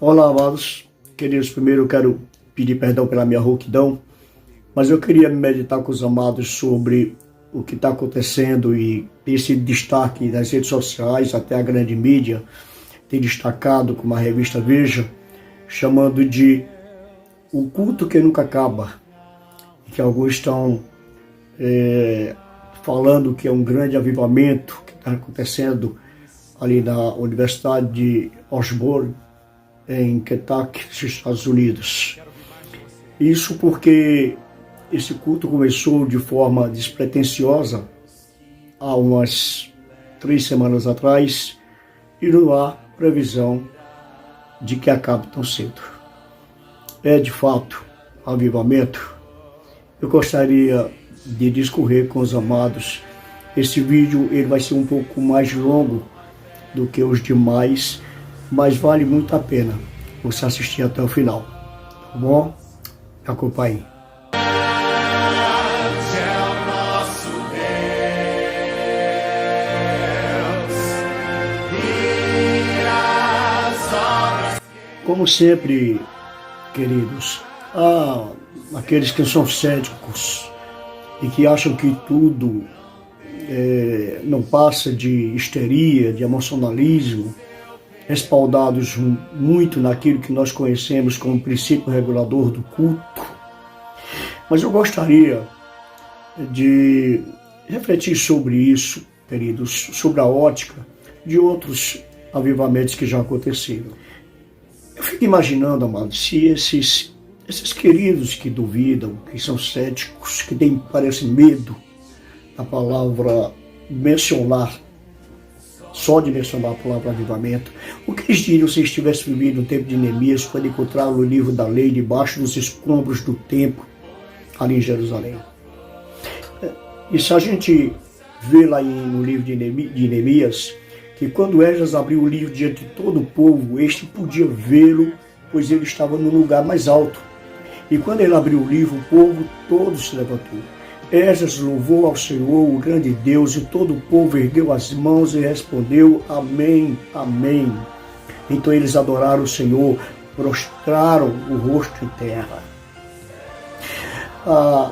Olá, amados, queridos, primeiro eu quero pedir perdão pela minha rouquidão, mas eu queria meditar com os amados sobre o que está acontecendo e esse destaque das redes sociais, até a grande mídia, tem destacado como a revista Veja, chamando de o culto que nunca acaba, que alguns estão falando que é um grande avivamento que está acontecendo ali na Universidade de Osborne, em Kentucky, nos Estados Unidos. Isso porque esse culto começou de forma despretensiosa há umas 3 semanas atrás e não há previsão de que acabe tão cedo. É de fato avivamento. Eu gostaria de discorrer com os amados. Esse vídeo ele vai ser um pouco mais longo do que os demais, mas vale muito a pena você assistir até o final, tá bom? Acompanhe. Como sempre, queridos, há aqueles que são céticos e que acham que tudo não passa de histeria, de emocionalismo, respaldados muito naquilo que nós conhecemos como princípio regulador do culto. Mas eu gostaria de refletir sobre isso, queridos, sobre a ótica de outros avivamentos que já aconteceram. Eu fico imaginando, amados, se esses queridos que duvidam, que são céticos, que têm, parece, medo da palavra mencionar, só de mencionar a palavra avivamento, o que eles diriam se estivesse vivido no tempo de Neemias, quando encontraram o livro da lei debaixo dos escombros do templo, ali em Jerusalém? E se a gente vê lá no livro de Neemias, que quando Esdras abriu o livro diante de todo o povo, este podia vê-lo, pois ele estava no lugar mais alto. E quando ele abriu o livro, o povo todo se levantou. Esdras louvou ao Senhor, o grande Deus, e todo o povo ergueu as mãos e respondeu: Amém, Amém. Então eles adoraram o Senhor, prostraram o rosto em terra.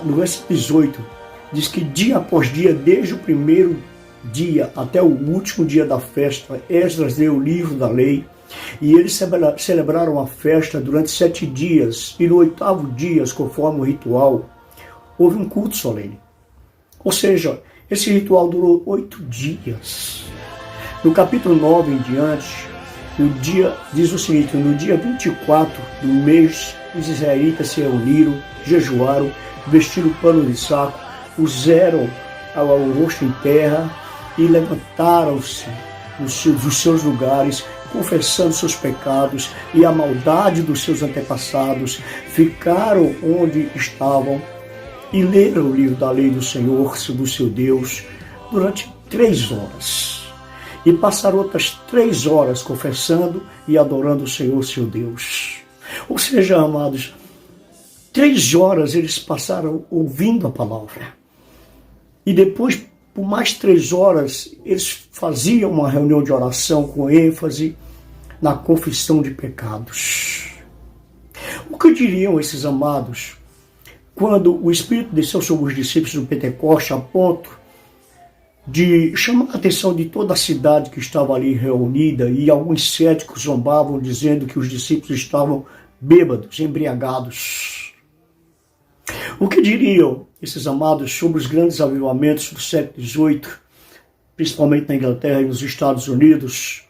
No versículo 18, diz que dia após dia, desde o primeiro dia até o último dia da festa, Esdras leu o livro da lei, e eles celebraram a festa durante 7 dias, e no 8º dia, conforme o ritual, houve um culto solene. Ou seja, esse ritual durou 8 dias. No capítulo 9 em diante, diz o seguinte: no dia 24 do mês, os israelitas se reuniram, jejuaram, vestiram pano de saco, puseram o rosto em terra e levantaram-se dos seus lugares, confessando seus pecados e a maldade dos seus antepassados, ficaram onde estavam e leram o livro da lei do Senhor, do seu Deus, durante 3 horas. E passaram outras 3 horas confessando e adorando o Senhor, seu Deus. Ou seja, amados, 3 horas eles passaram ouvindo a palavra. E depois, por mais 3 horas, eles faziam uma reunião de oração com ênfase na confissão de pecados. O que diriam esses amados quando o Espírito desceu sobre os discípulos do Pentecoste a ponto de chamar a atenção de toda a cidade que estava ali reunida, e alguns céticos zombavam dizendo que os discípulos estavam bêbados, embriagados? O que diriam esses amados sobre os grandes avivamentos do século XVIII, principalmente na Inglaterra e nos Estados Unidos,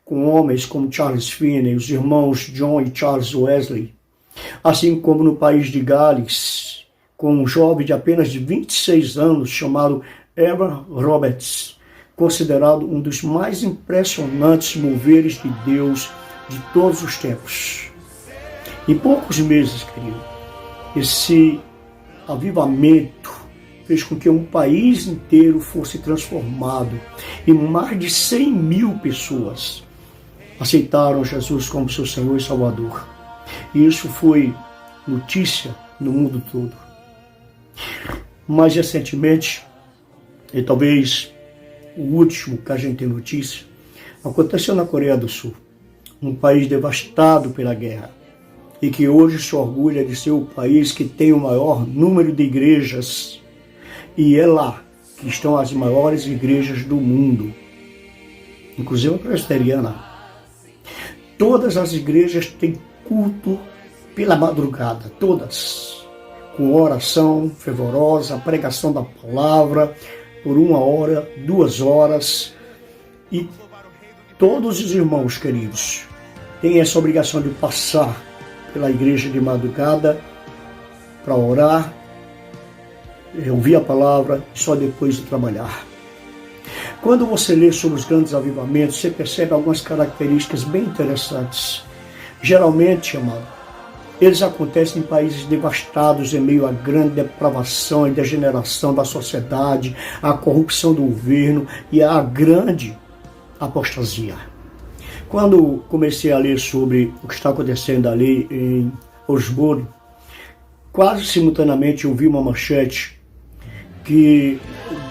com homens como Charles Finney, os irmãos John e Charles Wesley, assim como no país de Gales, com um jovem de apenas de 26 anos chamado Evan Roberts, considerado um dos mais impressionantes moveres de Deus de todos os tempos? Em poucos meses, querido, esse avivamento fez com que um país inteiro fosse transformado, e mais de 100 mil pessoas aceitaram Jesus como seu Senhor e Salvador. E isso foi notícia no mundo todo. Mais recentemente, e talvez o último que a gente tem notícia, aconteceu na Coreia do Sul. um país devastado pela guerra, e que hoje se orgulha de ser o país que tem o maior número de igrejas, e é lá que estão as maiores igrejas do mundo, inclusive a presbiteriana. Todas as igrejas têm culto pela madrugada, todas, com oração fervorosa, pregação da palavra, por 1 hora, 2 horas, e todos os irmãos queridos têm essa obrigação de passar pela igreja de madrugada para orar, ouvir a palavra e só depois de trabalhar. Quando você lê sobre os grandes avivamentos, você percebe algumas características bem interessantes. Geralmente, amado, eles acontecem em países devastados em meio à grande depravação e degeneração da sociedade, à corrupção do governo e à grande apostasia. Quando comecei a ler sobre o que está acontecendo ali em Osborne, quase simultaneamente eu vi uma manchete que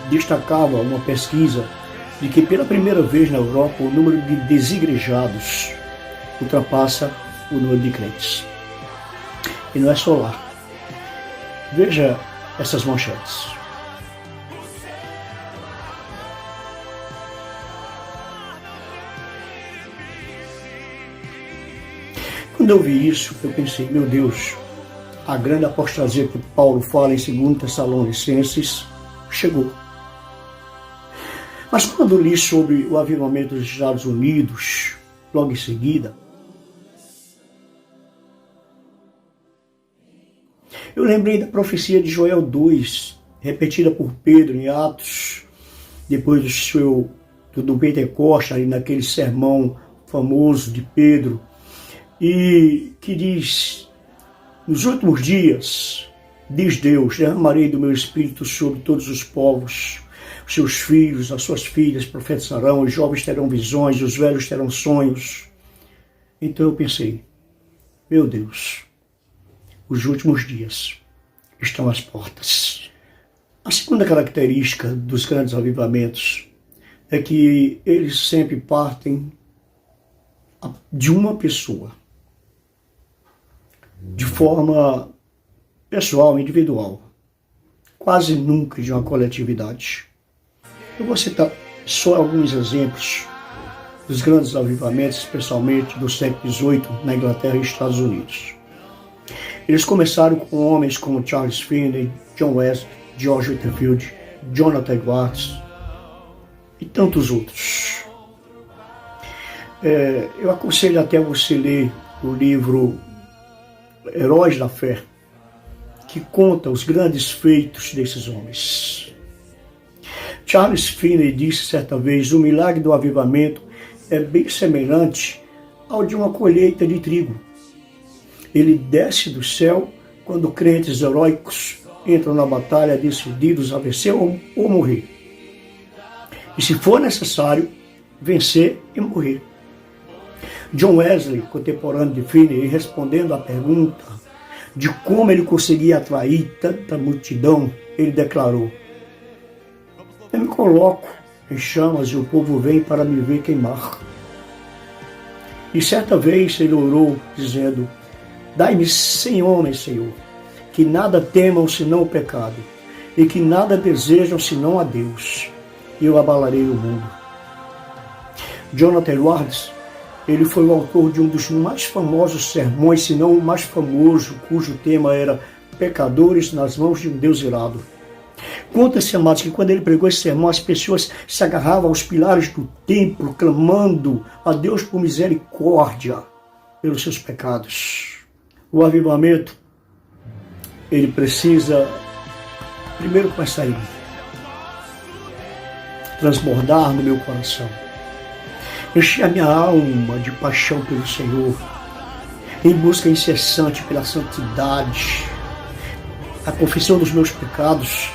destacava uma pesquisa de que pela primeira vez na Europa o número de desigrejados ultrapassa o número de crentes. E não é só lá. Veja essas manchetes. Quando eu vi isso, eu pensei, meu Deus, a grande apostasia que Paulo fala em 2 Tessalonicenses chegou. Mas quando li sobre o avivamento dos Estados Unidos, logo em seguida, eu lembrei da profecia de Joel 2, repetida por Pedro em Atos, depois do Pentecoste, ali naquele sermão famoso de Pedro, e que diz: nos últimos dias, diz Deus, derramarei do meu espírito sobre todos os povos. Os seus filhos, as suas filhas profetizarão, os jovens terão visões, os velhos terão sonhos. Então eu pensei, meu Deus, os últimos dias estão às portas. A segunda característica dos grandes avivamentos é que eles sempre partem de uma pessoa, de forma pessoal, individual, quase nunca de uma coletividade. Eu vou citar só alguns exemplos dos grandes avivamentos, especialmente do século XVIII na Inglaterra e Estados Unidos. Eles começaram com homens como Charles Finney, John Wesley, George Whitefield, Jonathan Edwards e tantos outros. Eu aconselho até você ler o livro Heróis da Fé, que conta os grandes feitos desses homens. Charles Finney disse certa vez: o milagre do avivamento é bem semelhante ao de uma colheita de trigo. Ele desce do céu quando crentes heróicos entram na batalha decididos a vencer ou morrer. E se for necessário, vencer e morrer. John Wesley, contemporâneo de Finney, respondendo à pergunta de como ele conseguia atrair tanta multidão, ele declarou: eu me coloco em chamas e o povo vem para me ver queimar. E certa vez ele orou, dizendo: dai-me 100 homens, Senhor, que nada temam senão o pecado, e que nada desejam senão a Deus, e eu abalarei o mundo. Jonathan Edwards, ele foi o autor de um dos mais famosos sermões, se não o mais famoso, cujo tema era Pecadores nas mãos de um Deus irado. Conta-se, amados, que quando ele pregou esse sermão, as pessoas se agarravam aos pilares do templo, clamando a Deus por misericórdia pelos seus pecados. O avivamento, ele precisa primeiro começar em mim, transbordar no meu coração, encher a minha alma de paixão pelo Senhor, em busca incessante pela santidade, a confissão dos meus pecados,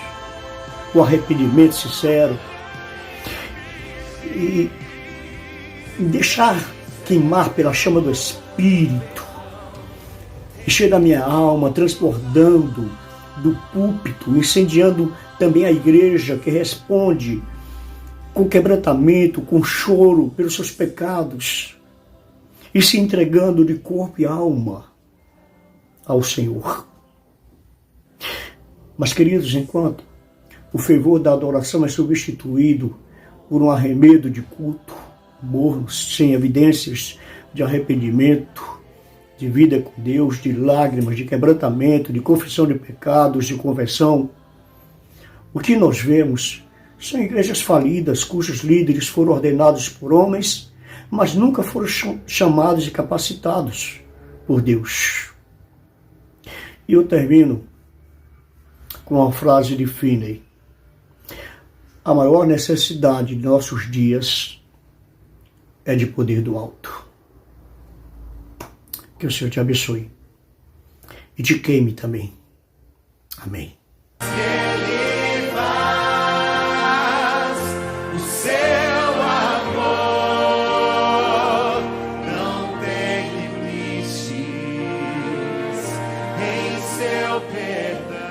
o arrependimento sincero, e deixar queimar pela chama do Espírito, encher a minha alma, transbordando do púlpito, incendiando também a igreja que responde com quebrantamento, com choro pelos seus pecados. e se entregando de corpo e alma ao Senhor. Mas, queridos, enquanto o fervor da adoração é substituído por um arremedo de culto morno, sem evidências de arrependimento, de vida com Deus, de lágrimas, de quebrantamento, de confissão de pecados, de conversão, o que nós vemos são igrejas falidas, cujos líderes foram ordenados por homens, mas nunca foram chamados e capacitados por Deus. E eu termino com uma frase de Finney. A maior necessidade de nossos dias é de poder do alto. Que o Senhor te abençoe e te queime também. Amém. Seu perdão.